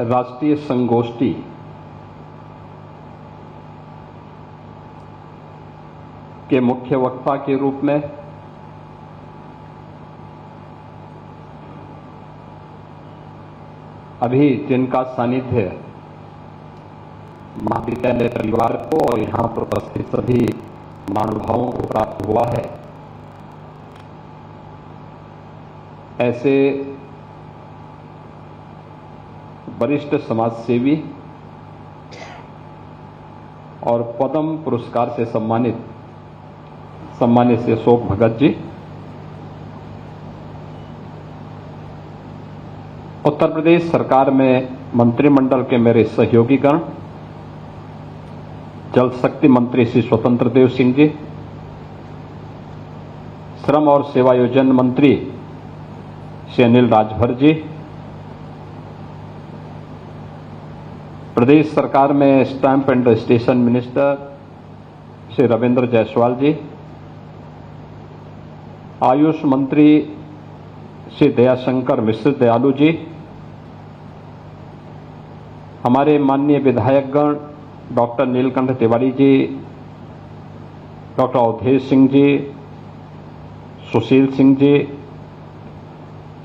राष्ट्रीय संगोष्ठी के मुख्य वक्ता के रूप में अभी जिनका सानिध्य महाविद्यालय परिवार को और यहां पर उपस्थित सभी महानुभावों को प्राप्त हुआ है, ऐसे वरिष्ठ समाजसेवी और पद्म पुरस्कार से सम्मानित श्री अशोक भगत जी, उत्तर प्रदेश सरकार में मंत्रिमंडल के मेरे सहयोगीगण, जल शक्ति मंत्री श्री स्वतंत्र देव सिंह जी, श्रम और सेवायोजन मंत्री श्री अनिल राजभर जी, प्रदेश सरकार में stamp and registration minister Shri Ravindra Jaiswal ji, Ayush मंत्री श्री दयाशंकर मिश्र दयालु जी, हमारे माननीय विधायकगण डॉक्टर नीलकंठ तिवारी जी, डॉक्टर अवधेश सिंह जी, सुशील सिंह जी,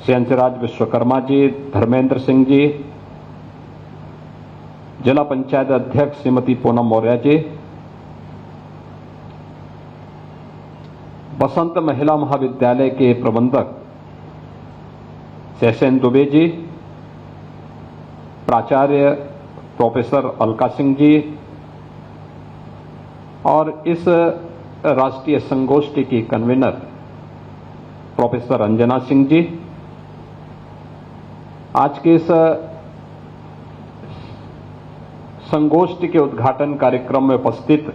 श्री अंशराज विश्वकर्मा जी, धर्मेंद्र सिंह जी, जिला पंचायत अध्यक्ष श्रीमती पूनम मौर्य जी, बसंत महिला महाविद्यालय के प्रबंधक शैसेन दुबे जी, प्राचार्य प्रोफेसर अलका सिंह जी और इस राष्ट्रीय संगोष्ठी की कन्वीनर प्रोफेसर अंजना सिंह जी, आज के इस संगोष्ठी के उद्घाटन कार्यक्रम में उपस्थित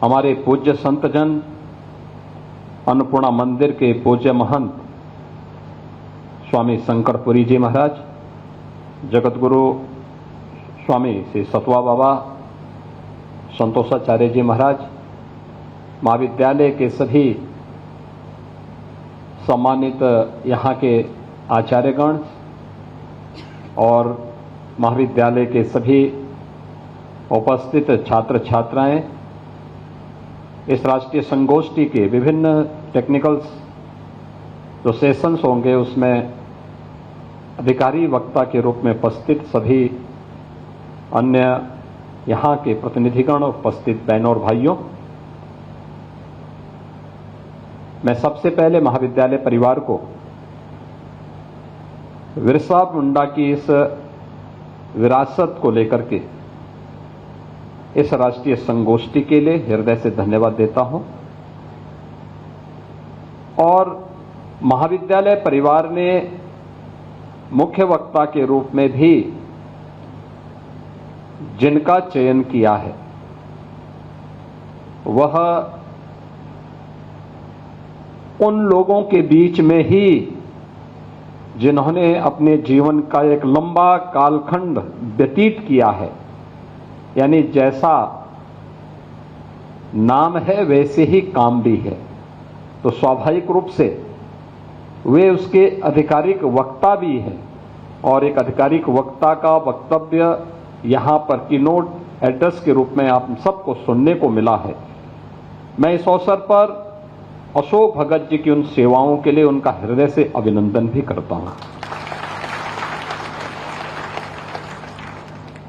हमारे पूज्य संतजन, अन्नपूर्णा मंदिर के पूज्य महंत स्वामी शंकरपुरी जी महाराज, जगतगुरु स्वामी श्री सतवा बाबा संतोषाचार्य जी महाराज, महाविद्यालय के सभी सम्मानित यहाँ के आचार्यगण और महाविद्यालय के सभी उपस्थित छात्र छात्राएं, इस राष्ट्रीय संगोष्ठी के विभिन्न टेक्निकल्स जो सेशंस होंगे उसमें अधिकारी वक्ता के रूप में उपस्थित सभी अन्य यहाँ के प्रतिनिधिगण, उपस्थित बहनों और भाइयों, मैं सबसे पहले महाविद्यालय परिवार को बिरसा मुंडा की इस विरासत को लेकर के इस राष्ट्रीय संगोष्ठी के लिए हृदय से धन्यवाद देता हूं और महाविद्यालय परिवार ने मुख्य वक्ता के रूप में भी जिनका चयन किया है वह उन लोगों के बीच में ही जिन्होंने अपने जीवन का एक लंबा कालखंड व्यतीत किया है, यानी जैसा नाम है वैसे ही काम भी है, तो स्वाभाविक रूप से वे उसके आधिकारिक वक्ता भी हैं और एक आधिकारिक वक्ता का वक्तव्य यहाँ पर कीनोट एड्रेस के रूप में आप सबको सुनने को मिला है। मैं इस अवसर पर अशोक भगत जी की उन सेवाओं के लिए उनका हृदय से अभिनंदन भी करता हूं।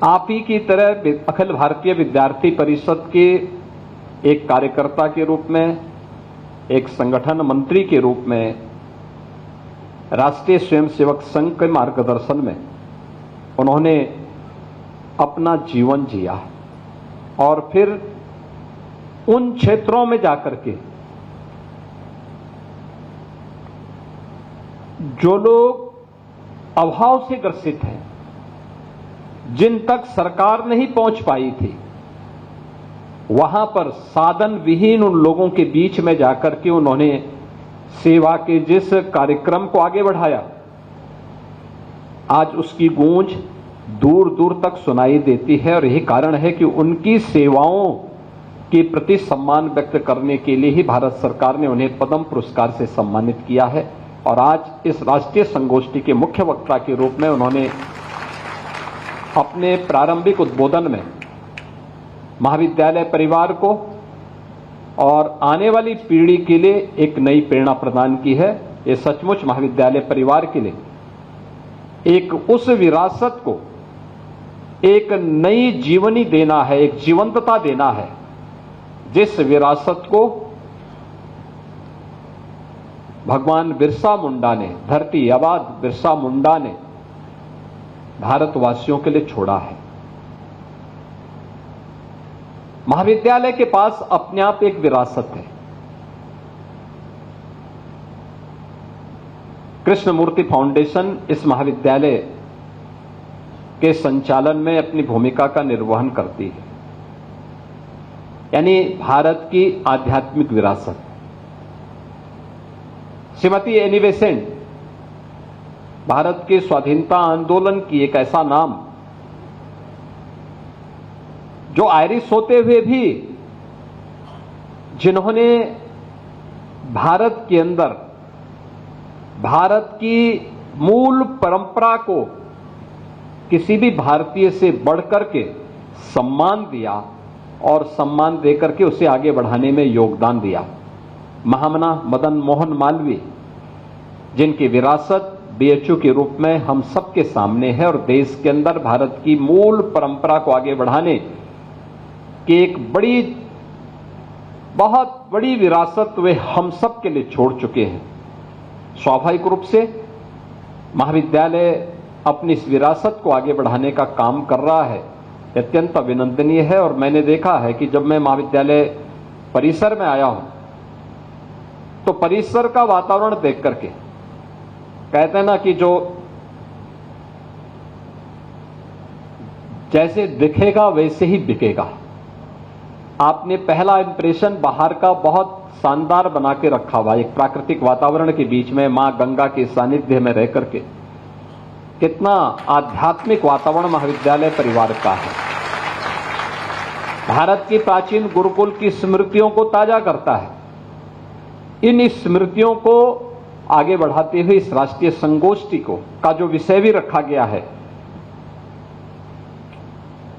आप ही की तरह अखिल भारतीय विद्यार्थी परिषद के एक कार्यकर्ता के रूप में, एक संगठन मंत्री के रूप में, राष्ट्रीय स्वयंसेवक संघ के मार्गदर्शन में उन्होंने अपना जीवन जिया और फिर उन क्षेत्रों में जाकर के जो लोग अभाव से ग्रसित हैं, जिन तक सरकार नहीं पहुंच पाई थी, वहां पर साधन विहीन उन लोगों के बीच में जाकर के उन्होंने सेवा के जिस कार्यक्रम को आगे बढ़ाया, आज उसकी गूंज दूर दूर तक सुनाई देती है और यही कारण है कि उनकी सेवाओं के प्रति सम्मान व्यक्त करने के लिए ही भारत सरकार ने उन्हें पद्म पुरस्कार से सम्मानित किया है और आज इस राष्ट्रीय संगोष्ठी के मुख्य वक्ता के रूप में उन्होंने अपने प्रारंभिक उद्बोधन में महाविद्यालय परिवार को और आने वाली पीढ़ी के लिए एक नई प्रेरणा प्रदान की है। ये सचमुच महाविद्यालय परिवार के लिए एक उस विरासत को एक नई जीवनी देना है, एक जीवंतता देना है, जिस विरासत को भगवान बिरसा मुंडा ने, धरती आबाद बिरसा मुंडा ने भारतवासियों के लिए छोड़ा है। महाविद्यालय के पास अपने आप एक विरासत है। कृष्णमूर्ति फाउंडेशन इस महाविद्यालय के संचालन में अपनी भूमिका का निर्वहन करती है, यानी भारत की आध्यात्मिक विरासत। श्रीमती एनी बेसेंट भारत के स्वाधीनता आंदोलन की एक ऐसा नाम जो आयरिश होते हुए भी जिन्होंने भारत के अंदर भारत की मूल परंपरा को किसी भी भारतीय से बढ़कर के सम्मान दिया और सम्मान देकर के उसे आगे बढ़ाने में योगदान दिया। महामना मदन मोहन मालवीय, जिनकी विरासत बीएचयू के रूप में हम सबके सामने है और देश के अंदर भारत की मूल परंपरा को आगे बढ़ाने की एक बहुत बड़ी विरासत वे हम सब के लिए छोड़ चुके हैं। स्वाभाविक रूप से महाविद्यालय अपनी इस विरासत को आगे बढ़ाने का काम कर रहा है, अत्यंत अभिनंदनीय है। और मैंने देखा है कि जब मैं महाविद्यालय परिसर में आया हूं तो परिसर का वातावरण देख करके कहते हैं ना कि जो जैसे दिखेगा वैसे ही बिकेगा। आपने पहला इंप्रेशन बाहर का बहुत शानदार बना के रखा हुआ, एक प्राकृतिक वातावरण के बीच में मां गंगा के सानिध्य में रह करके। कितना आध्यात्मिक वातावरण महाविद्यालय परिवार का है। भारत की प्राचीन गुरुकुल की स्मृतियों को ताजा करता है। इन स्मृतियों को आगे बढ़ाते हुए इस राष्ट्रीय संगोष्ठी को का जो विषय भी रखा गया है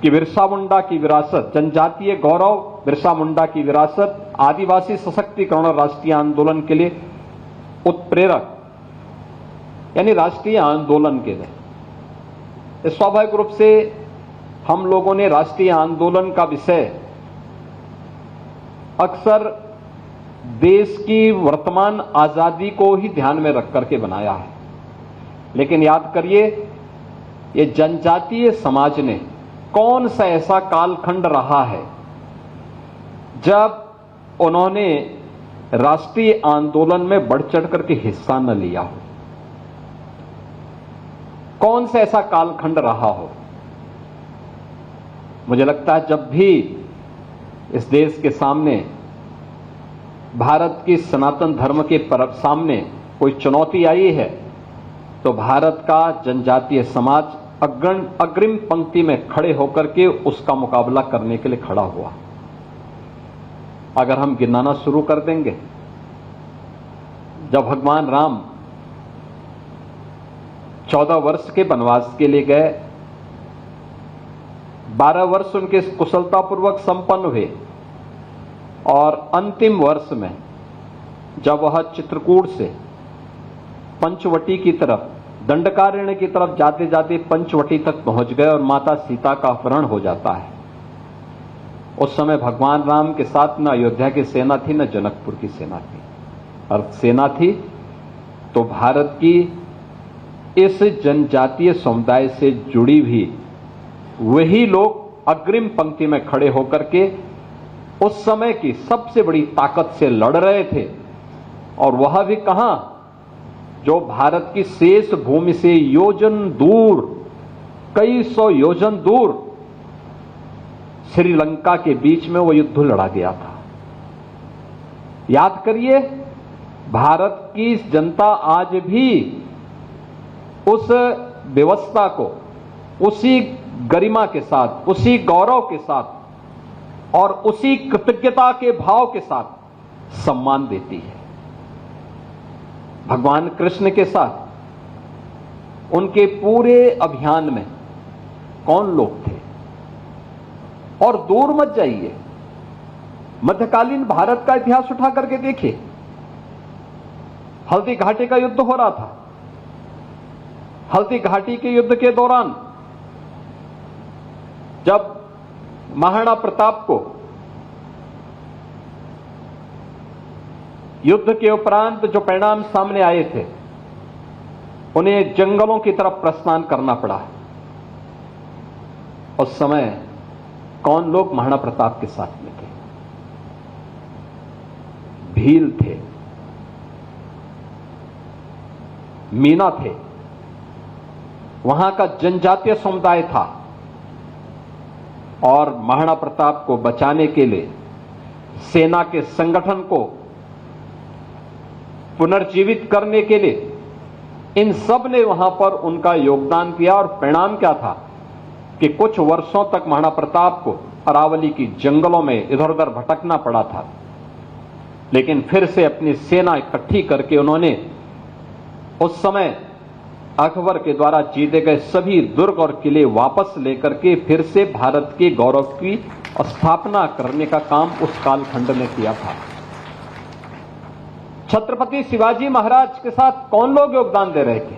कि बिरसा मुंडा की विरासत, जनजातीय गौरव, बिरसा मुंडा की विरासत, आदिवासी सशक्तिकरण और राष्ट्रीय आंदोलन के लिए उत्प्रेरक, यानी राष्ट्रीय आंदोलन के लिए। स्वाभाविक रूप से हम लोगों ने राष्ट्रीय आंदोलन का विषय अक्सर देश की वर्तमान आजादी को ही ध्यान में रख करके बनाया है, लेकिन याद करिए ये जनजातीय समाज ने कौन सा ऐसा कालखंड रहा है जब उन्होंने राष्ट्रीय आंदोलन में बढ़ चढ़ करके हिस्सा न लिया हो। कौन सा ऐसा कालखंड रहा हो। मुझे लगता है जब भी इस देश के सामने, भारत की सनातन धर्म के सामने कोई चुनौती आई है तो भारत का जनजातीय समाज अग्रिम पंक्ति में खड़े होकर के उसका मुकाबला करने के लिए खड़ा हुआ। अगर हम गिनाना शुरू कर देंगे, जब भगवान राम 14 वर्ष के वनवास के लिए गए, 12 वर्ष उनके कुशलतापूर्वक संपन्न हुए और अंतिम वर्ष में जब वह चित्रकूट से पंचवटी की तरफ, दंडकारण्य की तरफ जाते जाते पंचवटी तक पहुंच गए और माता सीता का अपहरण हो जाता है। उस समय भगवान राम के साथ न अयोध्या की सेना थी न जनकपुर की सेना थी, और सेना थी तो भारत की इस जनजातीय समुदाय से जुड़ी भी वही लोग अग्रिम पंक्ति में खड़े होकर के उस समय की सबसे बड़ी ताकत से लड़ रहे थे। और वह भी कहां, जो भारत की शेष भूमि से योजन दूर, कई सौ योजन दूर श्रीलंका के बीच में वो युद्ध लड़ा गया था। याद करिए, भारत की जनता आज भी उस व्यवस्था को उसी गरिमा के साथ, उसी गौरव के साथ और उसी कृतज्ञता के भाव के साथ सम्मान देती है। भगवान कृष्ण के साथ उनके पूरे अभियान में कौन लोग थे। और दूर मत जाइए, मध्यकालीन भारत का इतिहास उठा करके देखिए। हल्दी घाटी का युद्ध हो रहा था। हल्दी घाटी के युद्ध के दौरान जब महाराणा प्रताप को युद्ध के उपरांत जो परिणाम सामने आए थे, उन्हें जंगलों की तरफ प्रस्थान करना पड़ा। उस समय कौन लोग महाराणा प्रताप के साथ में थे? भील थे, मीना थे, वहां का जनजातीय समुदाय था। और महाराणा प्रताप को बचाने के लिए सेना के संगठन को पुनर्जीवित करने के लिए इन सब ने वहां पर उनका योगदान दिया। और परिणाम क्या था कि कुछ वर्षों तक महाराणा प्रताप को अरावली की जंगलों में इधर उधर भटकना पड़ा था, लेकिन फिर से अपनी सेना इकट्ठी करके उन्होंने उस समय अकबर के द्वारा जीते गए सभी दुर्ग और किले वापस लेकर के फिर से भारत के गौरव की स्थापना करने का काम उस कालखंड में किया था। छत्रपति शिवाजी महाराज के साथ कौन लोग योगदान दे रहे थे?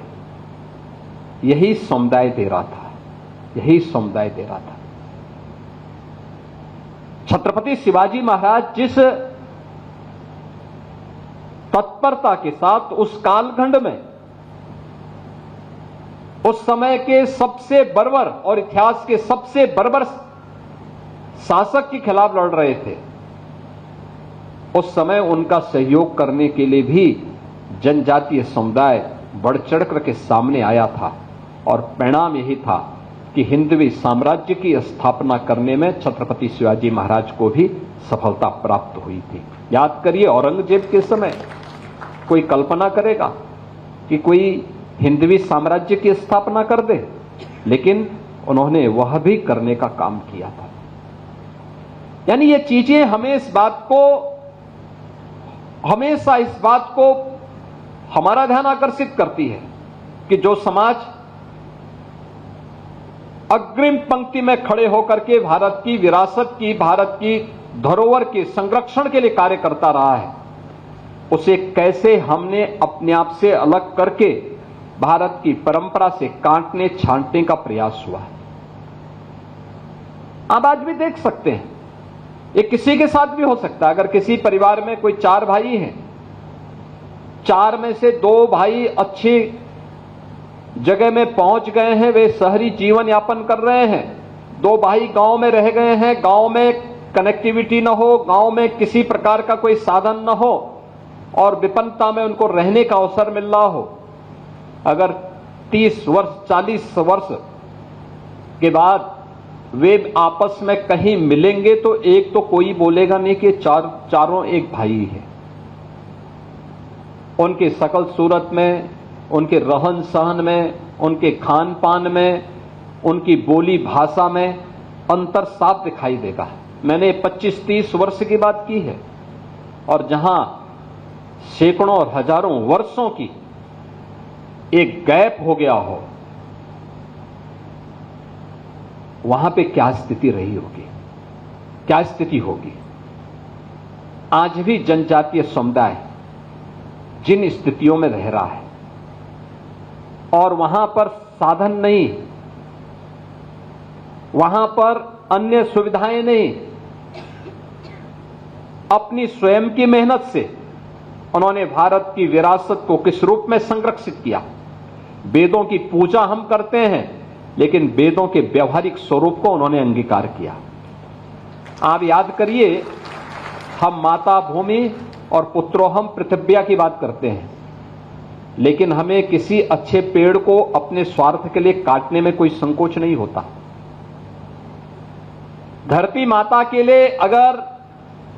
यही समुदाय दे रहा था, यही समुदाय दे रहा था। छत्रपति शिवाजी महाराज जिस तत्परता के साथ उस कालखंड में उस समय के सबसे बर्बर और इतिहास के सबसे बर्बर शासक के खिलाफ लड़ रहे थे, उस समय उनका सहयोग करने के लिए भी जनजातीय समुदाय बढ़ चढ़कर के सामने आया था। और परिणाम यही था कि हिंदवी साम्राज्य की स्थापना करने में छत्रपति शिवाजी महाराज को भी सफलता प्राप्त हुई थी। याद करिए, औरंगजेब के समय कोई कल्पना करेगा कि कोई हिंदवी साम्राज्य की स्थापना कर दे, लेकिन उन्होंने वह भी करने का काम किया था। यानी ये चीजें हमें हमेशा इस बात को हमारा ध्यान आकर्षित करती है कि जो समाज अग्रिम पंक्ति में खड़े होकर के भारत की विरासत की, भारत की धरोहर के संरक्षण के लिए कार्य करता रहा है, उसे कैसे हमने अपने आप से अलग करके भारत की परंपरा से काटने छांटने का प्रयास हुआ है। आप आज भी देख सकते हैं, ये किसी के साथ भी हो सकता है। अगर किसी परिवार में कोई 4 भाई हैं, 4 में से 2 भाई अच्छी जगह में पहुंच गए हैं, वे शहरी जीवन यापन कर रहे हैं, 2 भाई गांव में रह गए हैं, गांव में कनेक्टिविटी न हो, गांव में किसी प्रकार का कोई साधन न हो और विपन्नता में उनको रहने का अवसर मिल रहा हो। अगर 30 वर्ष 40 वर्ष के बाद वे आपस में कहीं मिलेंगे तो एक तो कोई बोलेगा नहीं कि चारों एक भाई है। उनकी शकल सूरत में, उनके रहन सहन में, उनके खान पान में, उनकी बोली भाषा में अंतर साफ दिखाई देगा। मैंने 25-30 वर्ष की बात की है, और जहां सैकड़ों और हजारों वर्षों की एक गैप हो गया हो, वहां पे क्या स्थिति रही होगी, क्या स्थिति होगी। आज भी जनजातीय समुदाय जिन स्थितियों में रह रहा है और वहां पर साधन नहीं, वहां पर अन्य सुविधाएं नहीं, अपनी स्वयं की मेहनत से उन्होंने भारत की विरासत को किस रूप में संरक्षित किया। वेदों की पूजा हम करते हैं, लेकिन वेदों के व्यवहारिक स्वरूप को उन्होंने अंगीकार किया। आप याद करिए, हम माता भूमि और पुत्रोहम पृथिव्या की बात करते हैं, लेकिन हमें किसी अच्छे पेड़ को अपने स्वार्थ के लिए काटने में कोई संकोच नहीं होता। धरती माता के लिए अगर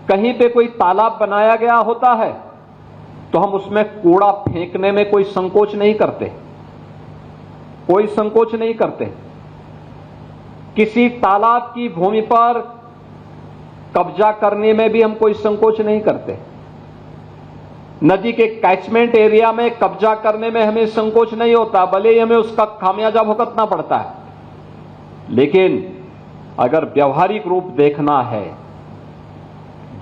कहीं पे कोई तालाब बनाया गया होता है तो हम उसमें कूड़ा फेंकने में कोई संकोच नहीं करते, कोई संकोच नहीं करते। किसी तालाब की भूमि पर कब्जा करने में भी हम कोई संकोच नहीं करते। नदी के कैचमेंट एरिया में कब्जा करने में हमें संकोच नहीं होता, भले ही हमें उसका खामियाजा भुगतना पड़ता है। लेकिन अगर व्यवहारिक रूप देखना है,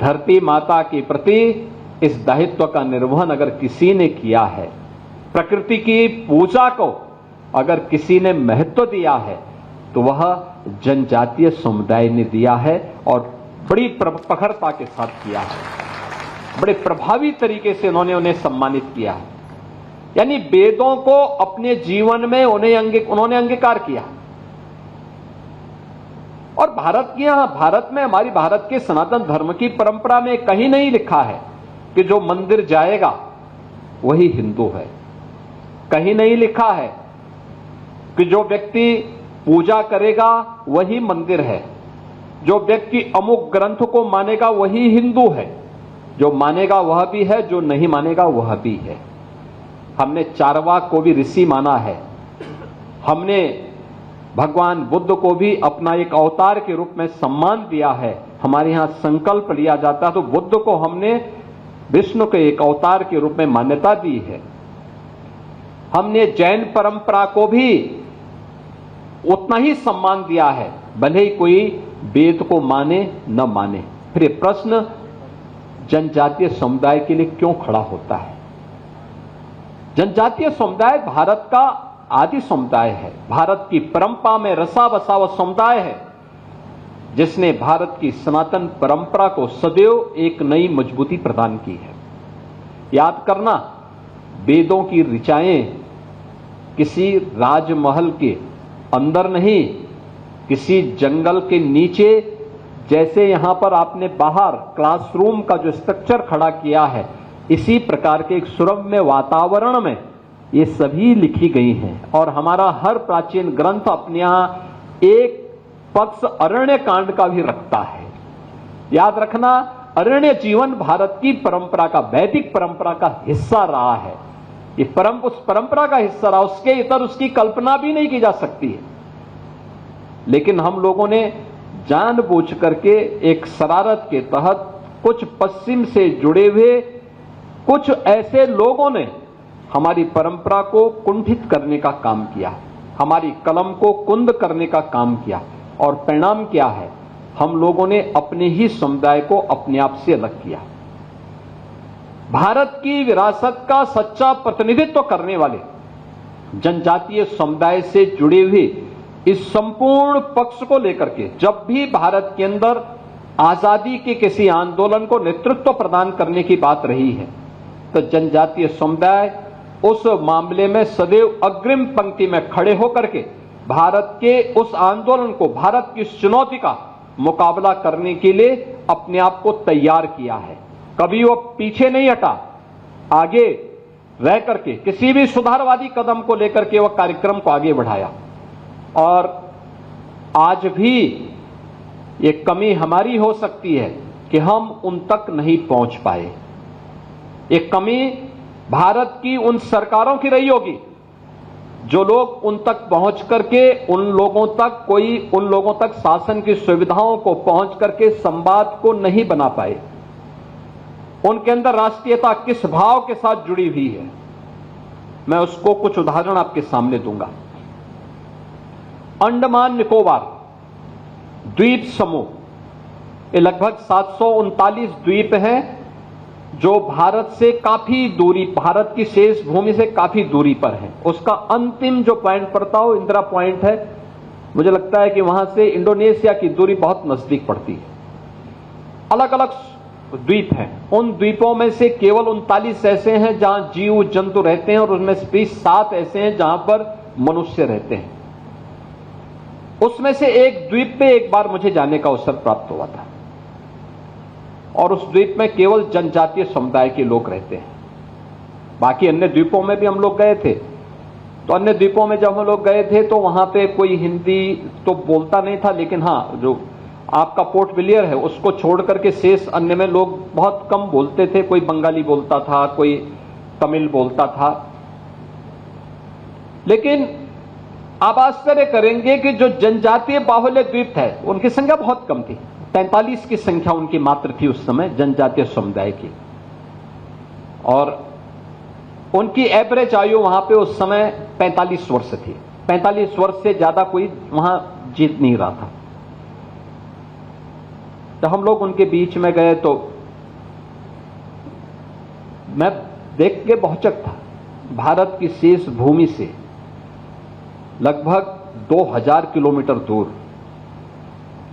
धरती माता के प्रति इस दायित्व का निर्वहन अगर किसी ने किया है, प्रकृति की पूजा को अगर किसी ने महत्व दिया है, तो वह जनजातीय समुदाय ने दिया है और बड़ी प्रखरता के साथ किया है। बड़े प्रभावी तरीके से उन्होंने सम्मानित किया है। यानी वेदों को अपने जीवन में उन्होंने अंगीकार किया। और भारत में हमारी भारत के सनातन धर्म की परंपरा में कहीं नहीं लिखा है कि जो मंदिर जाएगा वही हिंदू है। कहीं नहीं लिखा है कि जो व्यक्ति पूजा करेगा वही मंदिर है। जो व्यक्ति अमुक ग्रंथ को मानेगा वही हिंदू है। जो मानेगा वह भी है, जो नहीं मानेगा वह भी है। हमने चारवाक को भी ऋषि माना है। हमने भगवान बुद्ध को भी अपना एक अवतार के रूप में सम्मान दिया है। हमारे यहां संकल्प लिया जाता है तो बुद्ध को हमने विष्णु के एक अवतार के रूप में मान्यता दी है। हमने जैन परंपरा को भी उतना ही सम्मान दिया है, भले ही कोई वेद को माने न माने। फिर ये प्रश्न जनजातीय समुदाय के लिए क्यों खड़ा होता है? जनजातीय समुदाय भारत का आदि समुदाय है। भारत की परंपरा में रसा बसा हुआ समुदाय है, जिसने भारत की सनातन परंपरा को सदैव एक नई मजबूती प्रदान की है। याद करना, वेदों की ऋचाएं किसी राजमहल के अंदर नहीं, किसी जंगल के नीचे, जैसे यहां पर आपने बाहर क्लासरूम का जो स्ट्रक्चर खड़ा किया है, इसी प्रकार के एक सुरम्य वातावरण में ये सभी लिखी गई हैं। और हमारा हर प्राचीन ग्रंथ अपने यहां एक पक्ष अरण्य कांड का भी रखता है। याद रखना, अरण्य जीवन भारत की परंपरा का, वैदिक परंपरा का हिस्सा रहा है। ये उस परंपरा का हिस्सा रहा, उसके इतर उसकी कल्पना भी नहीं की जा सकती है। लेकिन हम लोगों ने जानबूझ करके एक शरारत के तहत कुछ पश्चिम से जुड़े हुए कुछ ऐसे लोगों ने हमारी परंपरा को कुंठित करने का काम किया, हमारी कलम को कुंद करने का काम किया। और परिणाम क्या है? हम लोगों ने अपने ही समुदाय को अपने आप से अलग किया। भारत की विरासत का सच्चा प्रतिनिधित्व करने वाले जनजातीय समुदाय से जुड़े हुए इस संपूर्ण पक्ष को लेकर के जब भी भारत के अंदर आजादी के किसी आंदोलन को नेतृत्व प्रदान करने की बात रही है, तो जनजातीय समुदाय उस मामले में सदैव अग्रिम पंक्ति में खड़े होकर के भारत के उस आंदोलन को, भारत की इस चुनौती का मुकाबला करने के लिए अपने आप को तैयार किया है। कभी वो पीछे नहीं हटा, आगे रह करके किसी भी सुधारवादी कदम को लेकर के वह कार्यक्रम को आगे बढ़ाया। और आज भी ये कमी हमारी हो सकती है कि हम उन तक नहीं पहुंच पाए। ये कमी भारत की उन सरकारों की रही होगी जो लोग उन तक पहुंच करके उन लोगों तक शासन की सुविधाओं को पहुंच करके संवाद को नहीं बना पाए। उनके अंदर राष्ट्रीयता किस भाव के साथ जुड़ी हुई है, मैं उसको कुछ उदाहरण आपके सामने दूंगा। अंडमान निकोबार द्वीप समूह, ये लगभग 739 द्वीप हैं जो भारत से काफी दूरी, भारत की शेष भूमि से काफी दूरी पर है। उसका अंतिम जो पॉइंट पड़ता हो इंदिरा पॉइंट है। मुझे लगता है कि वहां से इंडोनेशिया की दूरी बहुत नजदीक पड़ती है। अलग अलग द्वीप हैं। उन द्वीपों में से केवल 39 ऐसे हैं जहां जीव जंतु रहते हैं और उनमें से 7 ऐसे हैं जहां पर मनुष्य रहते हैं। उसमें से एक द्वीप पे एक बार मुझे जाने का अवसर प्राप्त हुआ था और उस द्वीप में केवल जनजातीय समुदाय के लोग रहते हैं। बाकी अन्य द्वीपों में भी हम लोग गए थे, तो अन्य द्वीपों में जब हम लोग गए थे तो वहां पे कोई हिंदी तो बोलता नहीं था, लेकिन हाँ, जो आपका पोर्ट विलियर है उसको छोड़ करके शेष अन्य में लोग बहुत कम बोलते थे। कोई बंगाली बोलता था, कोई तमिल बोलता था। लेकिन आप आश्चर्य करेंगे कि जो जनजातीय बाहुल्य द्वीप थे उनकी संख्या बहुत कम थी। 45 की संख्या उनकी मात्र थी उस समय जनजातीय समुदाय की, और उनकी एवरेज आयु वहां पे उस समय 45 वर्ष थी। 45 वर्ष से ज्यादा कोई वहां जीत नहीं रहा था। जब हम लोग उनके बीच में गए तो मैं देख के बहुचक था। भारत की शेष भूमि से लगभग 2000 किलोमीटर दूर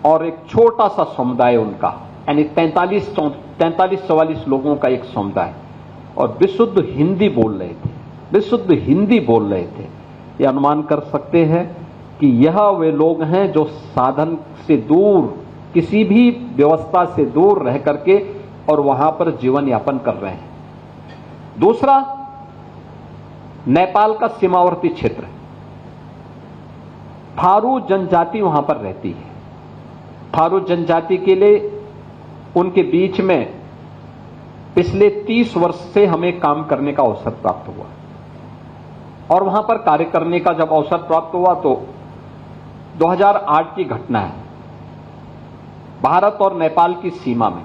और एक छोटा सा समुदाय उनका, यानी 43-44 लोगों का एक समुदाय, और विशुद्ध हिंदी बोल रहे थे, विशुद्ध हिंदी बोल रहे थे। ये अनुमान कर सकते हैं कि यह वे लोग हैं जो साधन से दूर, किसी भी व्यवस्था से दूर रह करके और वहां पर जीवन यापन कर रहे हैं। दूसरा, नेपाल का सीमावर्ती क्षेत्र, थारू जनजाति वहां पर रहती है। थारू जनजाति के लिए उनके बीच में पिछले 30 वर्ष से हमें काम करने का अवसर प्राप्त हुआ, और वहां पर कार्य करने का जब अवसर प्राप्त हुआ तो 2008 की घटना है। भारत और नेपाल की सीमा में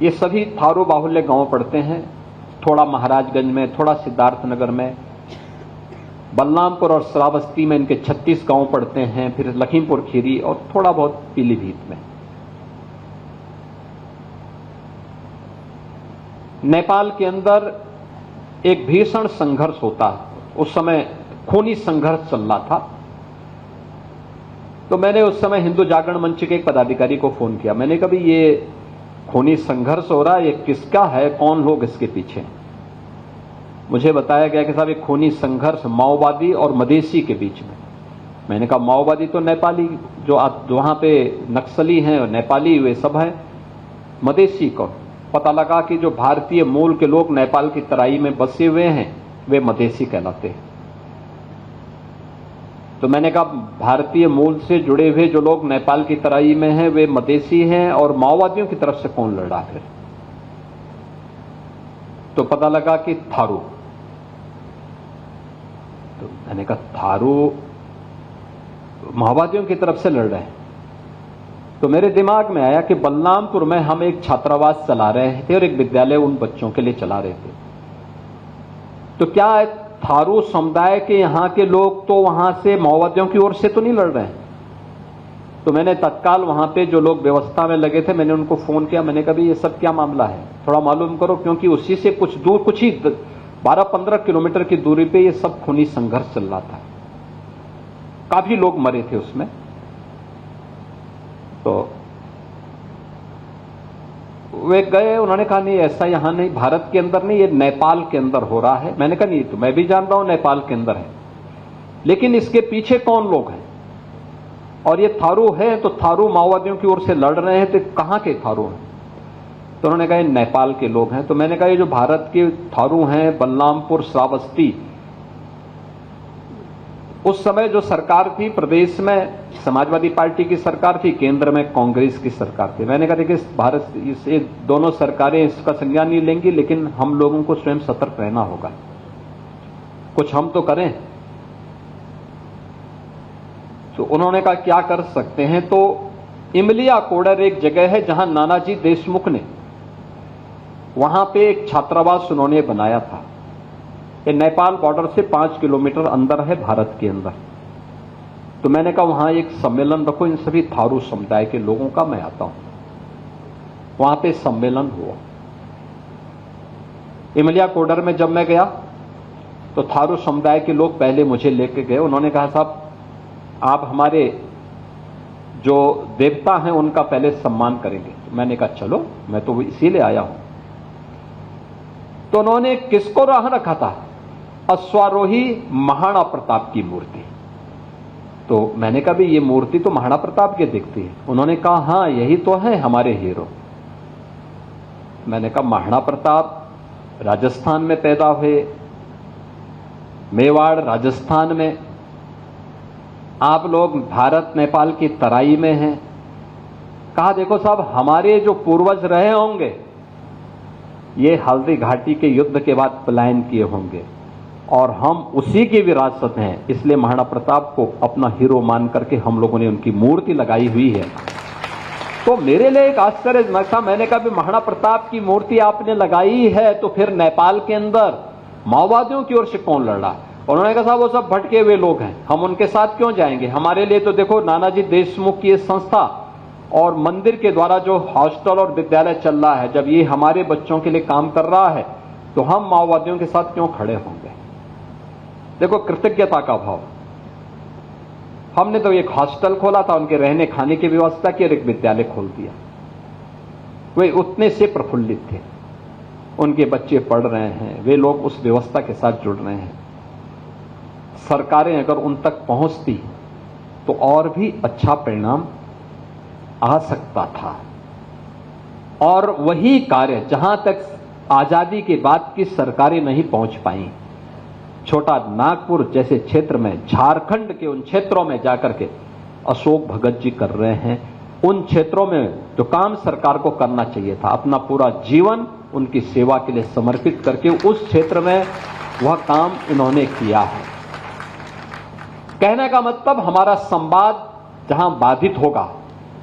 ये सभी थारू बाहुल्य गांव पड़ते हैं, थोड़ा महाराजगंज में, थोड़ा सिद्धार्थनगर में, बलरामपुर और श्रावस्ती में इनके 36 गांव पड़ते हैं, फिर लखीमपुर खीरी और थोड़ा बहुत पीलीभीत में। नेपाल के अंदर एक भीषण संघर्ष होता है। उस समय खूनी संघर्ष चल रहा था। तो मैंने उस समय हिंदू जागरण मंच के एक पदाधिकारी को फोन किया। मैंने कहा, ये खूनी संघर्ष हो रहा है, ये किसका है, कौन लोग इसके पीछे? मुझे बताया गया कि साहब ये खूनी संघर्ष माओवादी और मधेसी के बीच में। मैंने कहा, माओवादी तो नेपाली जो वहां पे नक्सली हैं और नेपाली वे सब हैं, मधेसी कौन? पता लगा कि जो भारतीय मूल के लोग नेपाल की तराई में बसे हुए हैं वे मधेसी कहलाते हैं। तो मैंने कहा, भारतीय मूल से जुड़े हुए जो लोग नेपाल की तराई में हैं वे मधेसी हैं, और माओवादियों की तरफ से कौन लड़ रहा फिर? तो पता लगा कि थारू। तो मैंने कहा, थारू माओवादियों की तरफ से लड़ रहे हैं। तो मेरे दिमाग में आया कि बलरामपुर में हम एक छात्रावास चला रहे थे और एक विद्यालय उन बच्चों के लिए चला रहे थे। तो क्या थारू समुदाय के यहां के लोग तो वहां से माओवादियों की ओर से तो नहीं लड़ रहे हैं? तो मैंने तत्काल वहां पे जो लोग व्यवस्था में लगे थे, मैंने उनको फोन किया। मैंने कहा, ये सब क्या मामला है, थोड़ा मालूम करो, क्योंकि उसी से कुछ दूर, कुछ ही 12-15 किलोमीटर की दूरी पे ये सब खूनी संघर्ष चल रहा था। काफी लोग मरे थे उसमें। तो वे गए, उन्होंने कहा, नहीं ऐसा यहां नहीं, भारत के अंदर नहीं, ये नेपाल के अंदर हो रहा है। मैंने कहा, नहीं, तो मैं भी जान रहा हूं नेपाल के अंदर है, लेकिन इसके पीछे कौन लोग हैं? और ये थारू है तो थारू माओवादियों की ओर से लड़ रहे हैं, तो कहां के थारू हैं? तो उन्होंने कहा, ये नेपाल के लोग हैं। तो मैंने कहा, ये जो भारत के थारू हैं, बलरामपुर, श्रावस्ती, उस समय जो सरकार थी प्रदेश में समाजवादी पार्टी की सरकार थी, केंद्र में कांग्रेस की सरकार थी। मैंने कहा, देखिए भारत, ये दोनों सरकारें इसका संज्ञान नहीं लेंगी, लेकिन हम लोगों को स्वयं सतर्क रहना होगा, कुछ हम तो करें। तो उन्होंने कहा, क्या कर सकते हैं? तो इमलिया कोडर एक जगह है जहां नानाजी देशमुख ने, वहां पे एक छात्रावास उन्होंने बनाया था। ये नेपाल बॉर्डर से 5 किलोमीटर अंदर है, भारत के अंदर। तो मैंने कहा, वहां एक सम्मेलन रखो इन सभी थारू समुदाय के लोगों का, मैं आता हूं। वहां पे सम्मेलन हुआ। इमलिया कोडर में जब मैं गया तो थारू समुदाय के लोग पहले मुझे लेके गए। उन्होंने कहा, साहब आप हमारे जो देवता हैं उनका पहले सम्मान करेंगे। मैंने कहा, चलो, मैं तो इसीलिए आया हूं। तो उन्होंने किसको राह रखा था? अश्वारोही महाराणा प्रताप की मूर्ति। तो मैंने कहा, भी ये मूर्ति तो महाराणा प्रताप के दिखती है। उन्होंने कहा, हां, यही तो है हमारे हीरो। मैंने कहा, महाराणा प्रताप राजस्थान में पैदा हुए, मेवाड़ राजस्थान में, आप लोग भारत नेपाल की तराई में हैं। कहा, देखो साहब, हमारे जो पूर्वज रहे होंगे ये हल्दी घाटी के युद्ध के बाद पलायन किए होंगे, और हम उसी की विरासत हैं, इसलिए महाराणा प्रताप को अपना हीरो मान करके हम लोगों ने उनकी मूर्ति लगाई हुई है। तो मेरे लिए एक आश्चर्य था। मैंने कहा, भी महाराणा प्रताप की मूर्ति आपने लगाई है, तो फिर नेपाल के अंदर माओवादियों की ओर से कौन लड़ रहा? उन्होंने कहा साहब वो सब भटके हुए लोग हैं, हम उनके साथ क्यों जाएंगे, हमारे लिए तो देखो नानाजी देशमुख की ये संस्था और मंदिर के द्वारा जो हॉस्टल और विद्यालय चल रहा है, जब ये हमारे बच्चों के लिए काम कर रहा है तो हम माओवादियों के साथ क्यों खड़े होंगे। देखो कृतज्ञता का भाव। हमने तो एक हॉस्टल खोला था, उनके रहने खाने की व्यवस्था की और एक विद्यालय खोल दिया। वे उतने से प्रफुल्लित थे, उनके बच्चे पढ़ रहे हैं, वे लोग उस व्यवस्था के साथ जुड़ रहे हैं। सरकारें अगर उन तक पहुंचती तो और भी अच्छा परिणाम आ सकता था। और वही कार्य जहां तक आजादी के बाद की सरकारें नहीं पहुंच पाई, छोटा नागपुर जैसे क्षेत्र में, झारखंड के उन क्षेत्रों में जाकर के अशोक भगत जी कर रहे हैं। उन क्षेत्रों में जो काम सरकार को करना चाहिए था, अपना पूरा जीवन उनकी सेवा के लिए समर्पित करके उस क्षेत्र में वह काम इन्होंने किया है। कहने का मतलब हमारा संवाद जहां बाधित होगा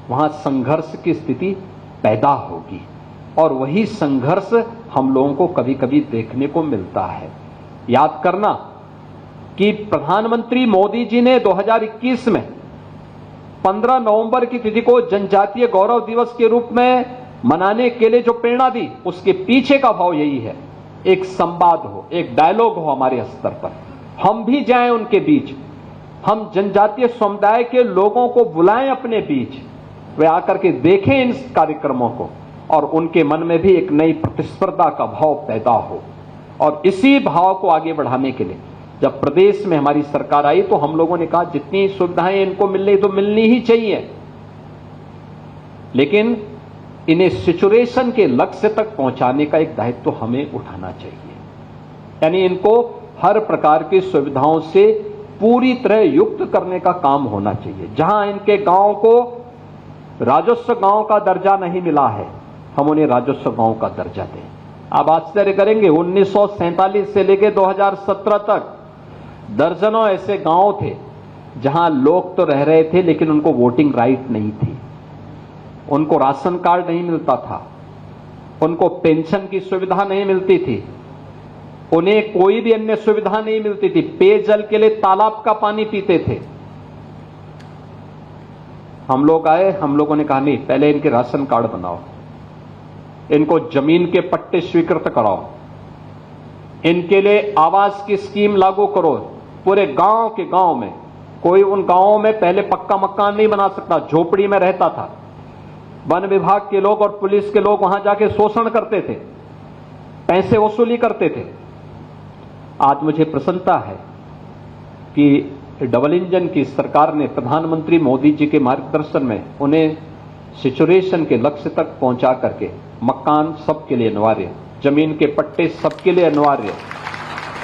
वहां संघर्ष की स्थिति पैदा होगी, और वही संघर्ष हम लोगों को कभी कभी देखने को मिलता है। याद करना कि प्रधानमंत्री मोदी जी ने 2021 में 15 नवंबर की तिथि को जनजातीय गौरव दिवस के रूप में मनाने के लिए जो प्रेरणा दी, उसके पीछे का भाव यही है, एक संवाद हो, एक डायलॉग हो हमारे स्तर पर, हम भी जाएं उनके बीच, हम जनजातीय समुदाय के लोगों को बुलाएं अपने बीच, वे आकर के देखें इन कार्यक्रमों को और उनके मन में भी एक नई प्रतिस्पर्धा का भाव पैदा हो। और इसी भाव को आगे बढ़ाने के लिए जब प्रदेश में हमारी सरकार आई तो हम लोगों ने कहा जितनी सुविधाएं इनको मिलनी तो मिलनी ही चाहिए, लेकिन इन्हें सिचुएशन के लक्ष्य तक पहुंचाने का एक दायित्व तो हमें उठाना चाहिए। यानी इनको हर प्रकार की सुविधाओं से पूरी तरह युक्त करने का काम होना चाहिए। जहां इनके गांव को राजस्व गांव का दर्जा नहीं मिला है, हम उन्हें राजस्व गांव का दर्जा दें। आप आश्चर्य करेंगे, 1947 से लेकर 2017 तक दर्जनों ऐसे गांव थे जहां लोग तो रह रहे थे लेकिन उनको वोटिंग राइट नहीं थी, उनको राशन कार्ड नहीं मिलता था, उनको पेंशन की सुविधा नहीं मिलती थी, उन्हें कोई भी अन्य सुविधा नहीं मिलती थी, पेयजल के लिए तालाब का पानी पीते थे। हम लोग आए, हम लोगों ने कहा नहीं, पहले इनके राशन कार्ड बनाओ, इनको जमीन के पट्टे स्वीकृत कराओ, इनके लिए आवास की स्कीम लागू करो। पूरे गांव के गांव में, कोई उन गांवों में पहले पक्का मकान नहीं बना सकता, झोपड़ी में रहता था। वन विभाग के लोग और पुलिस के लोग वहां जाके शोषण करते थे, पैसे वसूली करते थे। आज मुझे प्रसन्नता है कि डबल इंजन की सरकार ने प्रधानमंत्री मोदी जी के मार्गदर्शन में उन्हें सिचुएशन के लक्ष्य तक पहुंचा करके मकान सबके लिए अनिवार्य, जमीन के पट्टे सबके लिए अनिवार्य,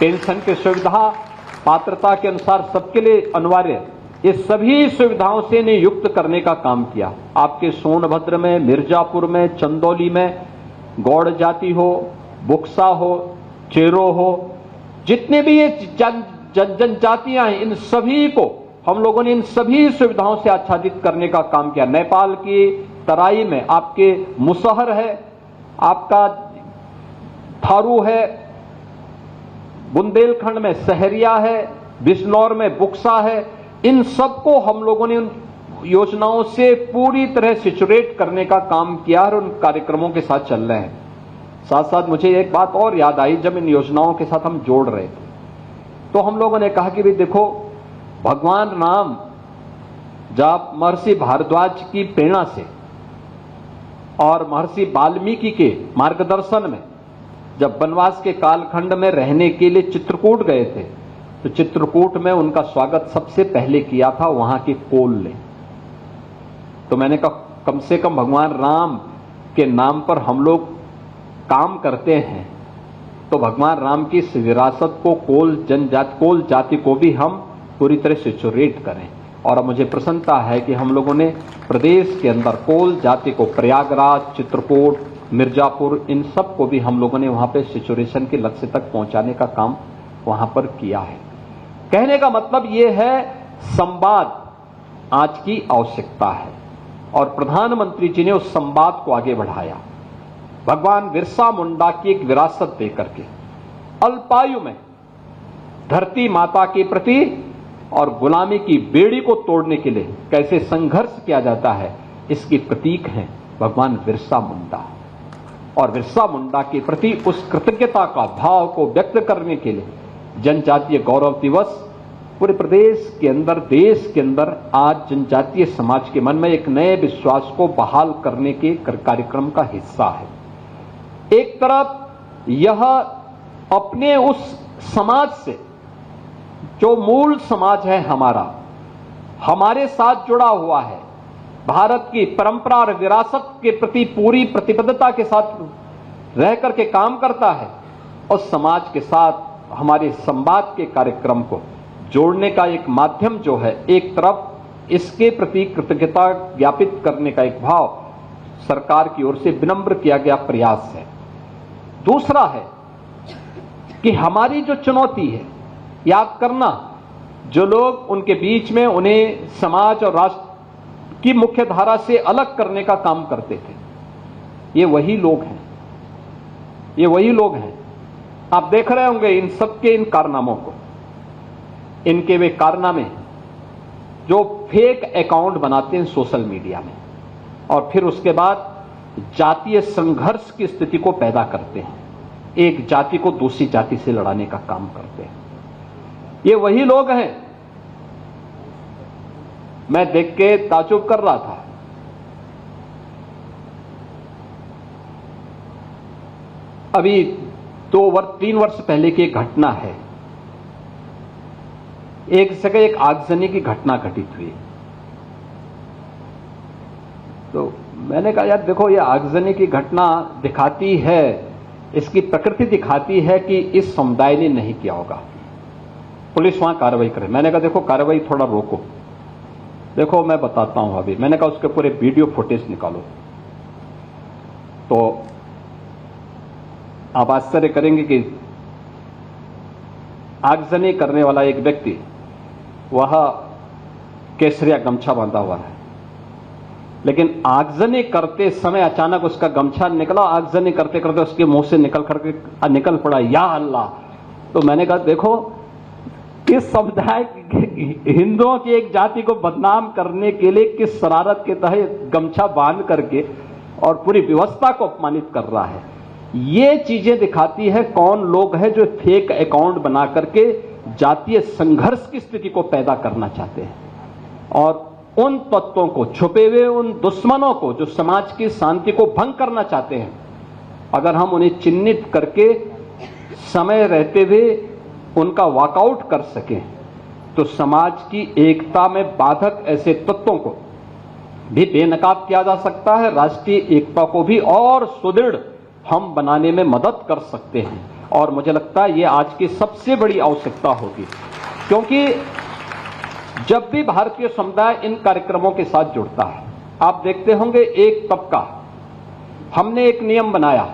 पेंशन की सुविधा पात्रता के अनुसार सबके लिए अनिवार्य, ये सभी सुविधाओं से इन्हें युक्त करने का काम किया। आपके सोनभद्र में, मिर्जापुर में, चंदौली में गौड़ जाति हो, बुक्सा हो, चेरो हो, जितने भी ये जनजातियां हैं, इन सभी को हम लोगों ने इन सभी सुविधाओं से आच्छादित करने का काम किया। नेपाल की तराई में आपके मुसहर है, आपका थारू है, बुंदेलखंड में सहरिया है, बिजनौर में बुक्सा है, इन सबको हम लोगों ने उन योजनाओं से पूरी तरह सिचुएट करने का काम किया और उन कार्यक्रमों के साथ चल रहे हैं। साथ साथ मुझे एक बात और याद आई, जब इन योजनाओं के साथ हम जोड़ रहे थे तो हम लोगों ने कहा कि भाई देखो, भगवान राम जब महर्षि भारद्वाज की प्रेरणा से और महर्षि वाल्मीकि के मार्गदर्शन में जब वनवास के कालखंड में रहने के लिए चित्रकूट गए थे, तो चित्रकूट में उनका स्वागत सबसे पहले किया था वहां के कोल ने। तो मैंने कहा कम से कम भगवान राम के नाम पर हम लोग काम करते हैं तो भगवान राम की इस विरासत को कोल जाति को भी हम पूरी तरह से सिचुएट करें। और अब मुझे प्रसन्नता है कि हम लोगों ने प्रदेश के अंदर कोल जाति को प्रयागराज, चित्रकूट, मिर्जापुर, इन सब को भी हम लोगों ने वहां पे सिचुएशन के लक्ष्य तक पहुंचाने का काम वहां पर किया है। कहने का मतलब यह है, संवाद आज की आवश्यकता है और प्रधानमंत्री जी ने उस संवाद को आगे बढ़ाया। भगवान बिरसा मुंडा की एक विरासत देकर के अल्पायु में धरती माता के प्रति और गुलामी की बेड़ी को तोड़ने के लिए कैसे संघर्ष किया जाता है, इसकी प्रतीक हैं भगवान बिरसा मुंडा। और बिरसा मुंडा के प्रति उस कृतज्ञता का भाव को व्यक्त करने के लिए जनजातीय गौरव दिवस पूरे प्रदेश के अंदर, देश के अंदर आज जनजातीय समाज के मन में एक नए विश्वास को बहाल करने के कार्यक्रम का हिस्सा है। एक तरफ यह अपने उस समाज से, जो मूल समाज है हमारा, हमारे साथ जुड़ा हुआ है, भारत की परंपरा और विरासत के प्रति पूरी प्रतिबद्धता के साथ रह करके काम करता है, और समाज के साथ हमारे संवाद के कार्यक्रम को जोड़ने का एक माध्यम जो है, एक तरफ इसके प्रति कृतज्ञता ज्ञापित करने का एक भाव सरकार की ओर से विनम्र किया गया प्रयास है। दूसरा है कि हमारी जो चुनौती है, याद करना, जो लोग उनके बीच में उन्हें समाज और राष्ट्र की मुख्य धारा से अलग करने का काम करते थे, ये वही लोग हैं, ये वही लोग हैं। आप देख रहे होंगे इन सबके इन कारनामों को, इनके वे कारनामे जो फेक अकाउंट बनाते हैं सोशल मीडिया में, और फिर उसके बाद जातीय संघर्ष की स्थिति को पैदा करते हैं, एक जाति को दूसरी जाति से लड़ाने का काम करते हैं। ये वही लोग हैं। मैं देख के ताज्जुब कर रहा था, अभी 3 वर्ष पहले की एक घटना है, एक जगह एक आगजनी की घटना घटित हुई। तो मैंने कहा यार देखो, ये आगजनी की घटना दिखाती है, इसकी प्रकृति दिखाती है कि इस समुदाय ने नहीं किया होगा, पुलिस वहां कार्रवाई करे। मैंने कहा देखो कार्रवाई थोड़ा रोको, देखो मैं बताता हूं अभी। मैंने कहा उसके पूरे वीडियो फुटेज निकालो। तो आप आश्चर्य करेंगे कि आगजनी करने वाला एक व्यक्ति, वह केसरिया गमछा बांधा हुआ है, लेकिन आगजनी करते समय अचानक उसका गमछा निकला, आगजनी करते करते उसके मुंह से निकल पड़ा या अल्लाह। तो मैंने कहा देखो, किस समुदाय हिंदुओं की एक जाति को बदनाम करने के लिए किस शरारत के तहत गमछा बांध करके और पूरी व्यवस्था को अपमानित कर रहा है। ये चीजें दिखाती है कौन लोग हैं जो फेक अकाउंट बना करके जातीय संघर्ष की स्थिति को पैदा करना चाहते हैं, और उन तत्वों को, छुपे हुए उन दुश्मनों को जो समाज की शांति को भंग करना चाहते हैं, अगर हम उन्हें चिन्हित करके समय रहते हुए उनका वॉकआउट कर सकें, तो समाज की एकता में बाधक ऐसे तत्वों को भी बेनकाब किया जा सकता है, राष्ट्रीय एकता को भी और सुदृढ़ हम बनाने में मदद कर सकते हैं। और मुझे लगता है ये आज की सबसे बड़ी आवश्यकता होगी, क्योंकि जब भी भारतीय समुदाय इन कार्यक्रमों के साथ जुड़ता है, आप देखते होंगे एक तबका, हमने एक नियम बनाया,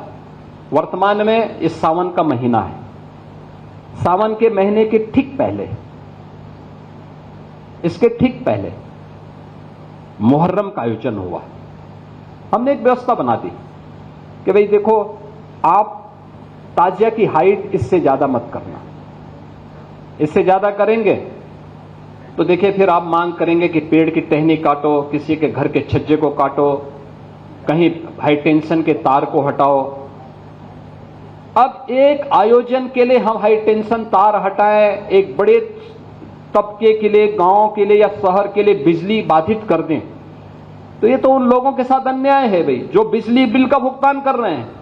वर्तमान में इस सावन का महीना है, सावन के महीने के ठीक पहले, इसके ठीक पहले मुहर्रम का आयोजन हुआ। हमने एक व्यवस्था बना दी कि भाई देखो, आप ताजिया की हाइट इससे ज्यादा मत करना, इससे ज्यादा करेंगे तो देखिए फिर आप मांग करेंगे कि पेड़ की टहनी काटो, किसी के घर के छज्जे को काटो, कहीं हाई टेंशन के तार को हटाओ। अब एक आयोजन के लिए हम हाई टेंशन तार हटाएं, एक बड़े तबके के लिए, गांव के लिए या शहर के लिए बिजली बाधित कर दें, तो ये तो उन लोगों के साथ अन्याय है भाई, जो बिजली बिल का भुगतान कर रहे हैं।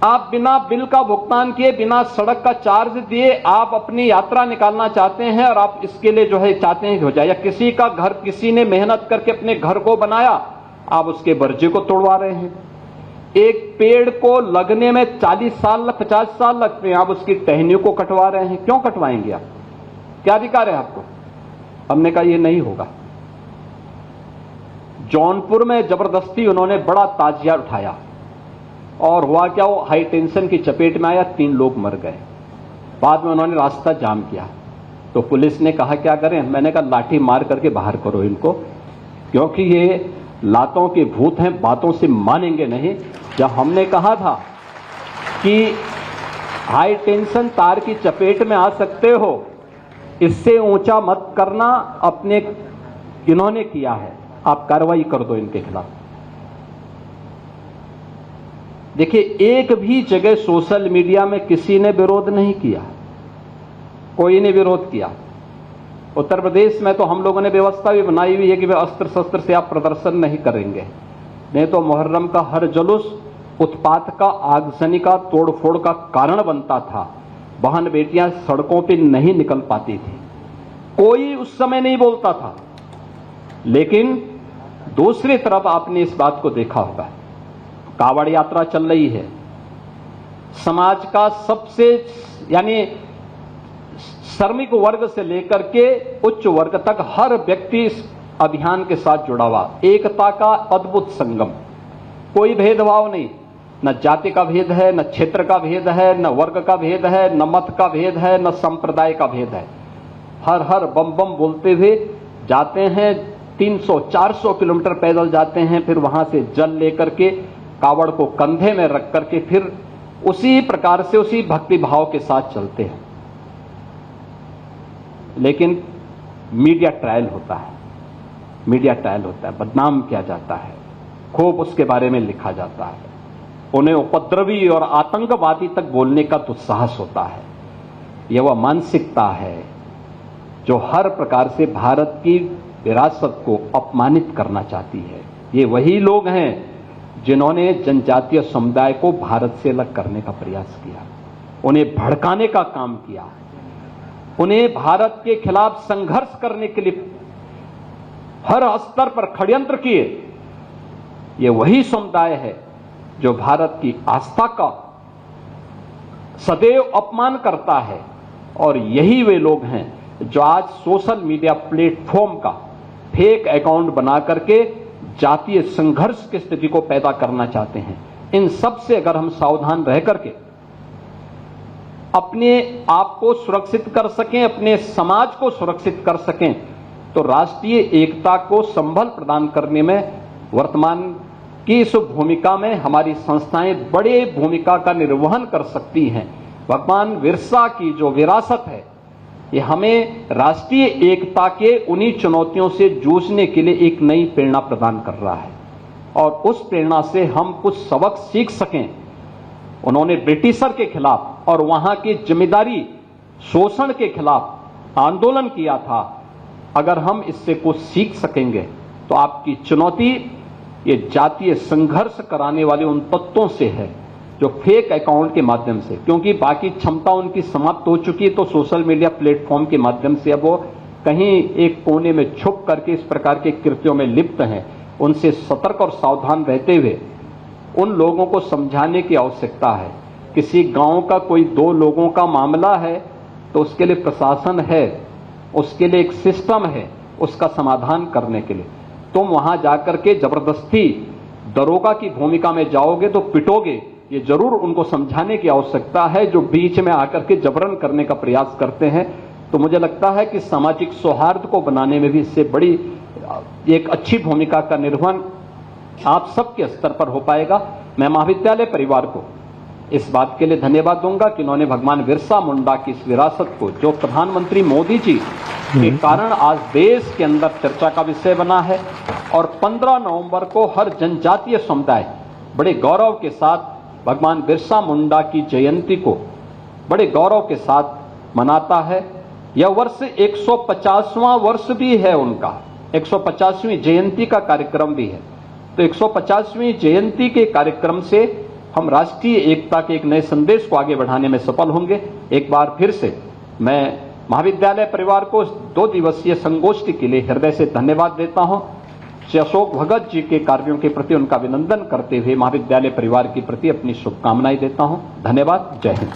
आप बिना बिल का भुगतान किए, बिना सड़क का चार्ज दिए आप अपनी यात्रा निकालना चाहते हैं, और आप इसके लिए जो है चाहते हैं कि हो जाए, या किसी का घर, किसी ने मेहनत करके अपने घर को बनाया, आप उसके बर्जे को तोड़वा रहे हैं। एक पेड़ को लगने में 40 साल 50 साल लगते हैं, आप उसकी टहनियों को कटवा रहे हैं। क्यों कटवाएंगे आप? क्या अधिकार है आपको? हमने कहा ये नहीं होगा। जौनपुर में जबरदस्ती उन्होंने बड़ा ताजिया उठाया, और हुआ क्या, वो हाई टेंशन की चपेट में आया, 3 लोग मर गए। बाद में उन्होंने रास्ता जाम किया, तो पुलिस ने कहा क्या करें? मैंने कहा लाठी मार करके बाहर करो इनको, क्योंकि ये लातों के भूत हैं, बातों से मानेंगे नहीं। जब हमने कहा था कि हाई टेंशन तार की चपेट में आ सकते हो, इससे ऊंचा मत करना। अपने इन्होंने किया है, आप कार्रवाई कर दो इनके खिलाफ। देखिए, एक भी जगह सोशल मीडिया में किसी ने विरोध नहीं किया, कोई ने विरोध किया। उत्तर प्रदेश में तो हम लोगों ने व्यवस्था भी बनाई हुई है कि वे अस्त्र शस्त्र से आप प्रदर्शन नहीं करेंगे, नहीं तो मुहर्रम का हर जुलूस उत्पात का, आगजनी का, तोड़फोड़ का कारण बनता था। बहन बेटियां सड़कों पर नहीं निकल पाती थी, कोई उस समय नहीं बोलता था। लेकिन दूसरी तरफ आपने इस बात को देखा होगा, कावड़ यात्रा चल रही है, समाज का सबसे यानी श्रमिक वर्ग से लेकर के उच्च वर्ग तक हर व्यक्ति इस अभियान के साथ जुड़ा हुआ। एकता का अद्भुत संगम, कोई भेदभाव नहीं, न जाति का भेद है, न क्षेत्र का भेद है, न वर्ग का भेद है, न मत का भेद है, न संप्रदाय का भेद है। हर हर बम बम बोलते हुए जाते हैं, 300-400 किलोमीटर पैदल जाते हैं, फिर वहां से जल लेकर के कावड़ को कंधे में रख करके फिर उसी प्रकार से उसी भक्ति भाव के साथ चलते हैं। लेकिन मीडिया ट्रायल होता है, मीडिया ट्रायल होता है, बदनाम किया जाता है, खूब उसके बारे में लिखा जाता है, उन्हें उपद्रवी और आतंकवादी तक बोलने का दुस्साहस होता है। यह वह मानसिकता है जो हर प्रकार से भारत की विरासत को अपमानित करना चाहती है। ये वही लोग हैं जिन्होंने जनजातीय समुदाय को भारत से अलग करने का प्रयास किया, उन्हें भड़काने का काम किया, उन्हें भारत के खिलाफ संघर्ष करने के लिए हर स्तर पर षड्यंत्र किए। ये वही समुदाय है जो भारत की आस्था का सदैव अपमान करता है, और यही वे लोग हैं जो आज सोशल मीडिया प्लेटफॉर्म का फेक अकाउंट बना करके जातीय संघर्ष की स्थिति को पैदा करना चाहते हैं। इन सब से अगर हम सावधान रह करके अपने आप को सुरक्षित कर सकें, अपने समाज को सुरक्षित कर सकें, तो राष्ट्रीय एकता को संबल प्रदान करने में वर्तमान की इस भूमिका में हमारी संस्थाएं बड़े भूमिका का निर्वहन कर सकती हैं। भगवान बिरसा की जो विरासत है, ये हमें राष्ट्रीय एकता के उन्हीं चुनौतियों से जूझने के लिए एक नई प्रेरणा प्रदान कर रहा है, और उस प्रेरणा से हम कुछ सबक सीख सकें। उन्होंने ब्रिटिशर के खिलाफ और वहां की जिम्मेदारी शोषण के खिलाफ आंदोलन किया था। अगर हम इससे कुछ सीख सकेंगे तो आपकी चुनौती ये जातीय संघर्ष कराने वाले उन तत्वों से है जो फेक अकाउंट के माध्यम से, क्योंकि बाकी क्षमता उनकी समाप्त हो चुकी है, तो सोशल मीडिया प्लेटफॉर्म के माध्यम से अब वो कहीं एक कोने में छुप करके इस प्रकार के कृत्यों में लिप्त हैं। उनसे सतर्क और सावधान रहते हुए उन लोगों को समझाने की आवश्यकता है। किसी गांव का कोई 2 लोगों का मामला है तो उसके लिए प्रशासन है, उसके लिए एक सिस्टम है उसका समाधान करने के लिए। तुम वहां जाकर के जबरदस्ती दरोगा की भूमिका में जाओगे तो पिटोगे, ये जरूर उनको समझाने की आवश्यकता है। जो बीच में आकर के जबरन करने का प्रयास करते हैं, तो मुझे लगता है कि सामाजिक सौहार्द को बनाने में भी इससे बड़ी एक अच्छी भूमिका का निर्वहन आप सबके स्तर पर हो पाएगा। मैं महाविद्यालय परिवार को इस बात के लिए धन्यवाद दूंगा कि उन्होंने भगवान बिरसा मुंडा की इस विरासत को, जो प्रधानमंत्री मोदी जी के कारण आज देश के अंदर चर्चा का विषय बना है, और 15 नवंबर को हर जनजातीय समुदाय बड़े गौरव के साथ भगवान बिरसा मुंडा की जयंती को बड़े गौरव के साथ मनाता है। यह वर्ष 150वां वर्ष भी है उनका, 150वीं जयंती का कार्यक्रम भी है। तो 150वीं जयंती के कार्यक्रम से हम राष्ट्रीय एकता के एक नए संदेश को आगे बढ़ाने में सफल होंगे। एक बार फिर से मैं महाविद्यालय परिवार को 2 दिवसीय संगोष्ठी के लिए हृदय से धन्यवाद देता हूं। श्री अशोक भगत जी के कार्यों के प्रति उनका अभिनंदन करते हुए महाविद्यालय परिवार के प्रति अपनी शुभकामनाएं देता हूं। धन्यवाद। जय हिंद।